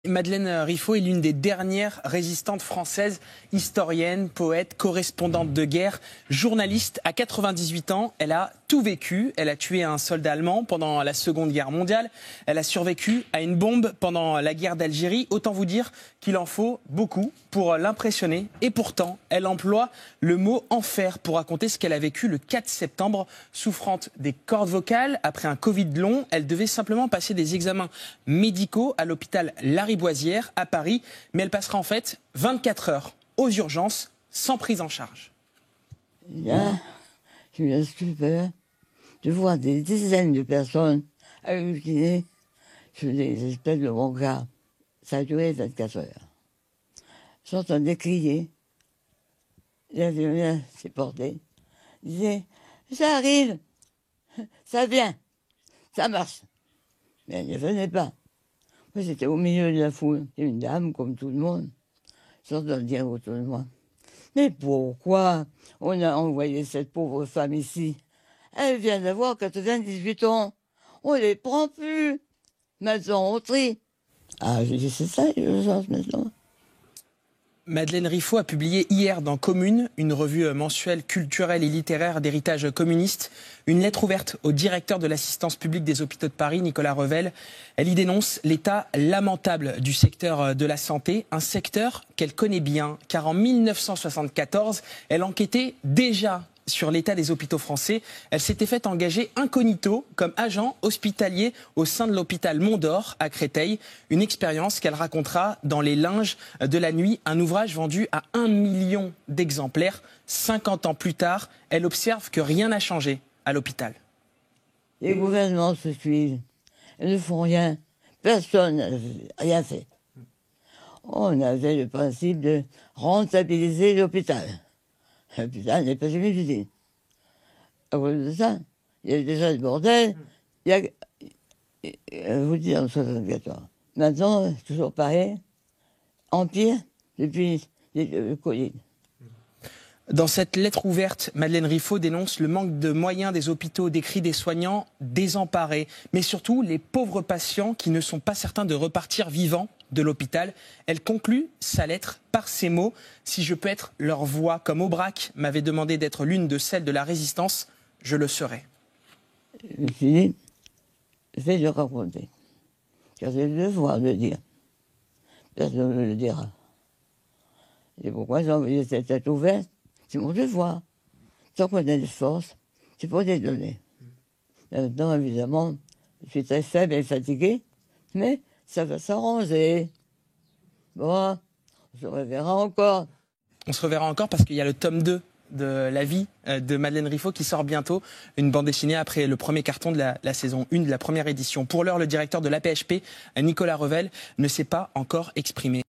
Madeleine Riffaut est l'une des dernières résistantes françaises, historienne, poète, correspondante de guerre, journaliste. À 98 ans, elle a tout vécu. Elle a tué un soldat allemand pendant la Seconde Guerre mondiale. Elle a survécu à une bombe pendant la guerre d'Algérie. Autant vous dire qu'il en faut beaucoup pour l'impressionner. Et pourtant, elle emploie le mot enfer pour raconter ce qu'elle a vécu le 4 septembre. Souffrante des cordes vocales, après un Covid long, elle devait simplement passer des examens médicaux à l'hôpital Lariboisière à Paris. Mais elle passera en fait 24 heures aux urgences sans prise en charge. Là, j'ai eu la stupeur de voir des dizaines de personnes halluciner sur des espèces de brancards. Ça a duré 24 heures. J'entendais crier. L'infirmière s'est portée. Disait, ça arrive, ça vient, ça marche. Mais elle ne venait pas. Moi, j'étais au milieu de la foule. Une dame, comme tout le monde. J'entends dire autour de moi. Mais pourquoi on a envoyé cette pauvre femme ici? Elle vient d'avoir 98 ans. On les prend plus. Maintenant, on trie. Ah, j'ai dit, c'est ça, l'urgence maintenant. Madeleine Riffaut a publié hier dans Commune, une revue mensuelle culturelle et littéraire d'héritage communiste, une lettre ouverte au directeur de l'assistance publique des hôpitaux de Paris, Nicolas Revel. Elle y dénonce l'état lamentable du secteur de la santé, un secteur qu'elle connaît bien, car en 1974, elle enquêtait déjà sur l'état des hôpitaux français. Elle s'était fait engager incognito comme agent hospitalier au sein de l'hôpital Mont-d'Or à Créteil. Une expérience qu'elle racontera dans Les Linges de la nuit, un ouvrage vendu à 1 million d'exemplaires. 50 ans plus tard, elle observe que rien n'a changé à l'hôpital. Les gouvernements se suivent. Ils ne font rien. Personne n'a rien fait. On avait le principe de rentabiliser l'hôpital. L'hôpital n'est pas une usine. À cause de ça, il y a déjà le bordel. Il y a, je vous dis, en 74. Maintenant, c'est toujours pareil. Empire depuis le Covid. Dans cette lettre ouverte, Madeleine Riffaut dénonce le manque de moyens des hôpitaux, décrit des soignants désemparés, mais surtout les pauvres patients qui ne sont pas certains de repartir vivants de l'hôpital. Elle conclut sa lettre par ces mots: « Si je peux être leur voix, comme Aubrac m'avait demandé d'être l'une de celles de la résistance, je le serai. » Je me suis dit, je vais le raconter, car j'ai le devoir de le dire. Personne ne le dira. Et pourquoi j'ai envoyé cette lettre ouverte? C'est mon devoir. Tant qu'on a des forces, c'est pour les donner. Maintenant, évidemment, je suis très faible et fatigué, mais ça va s'arranger. Bon, on se reverra encore. On se reverra encore parce qu'il y a le tome 2 de la vie de Madeleine Riffaut qui sort bientôt, une bande dessinée après le premier carton de la saison 1 de la première édition. Pour l'heure, le directeur de l'AP-HP, Nicolas Revel, ne s'est pas encore exprimé.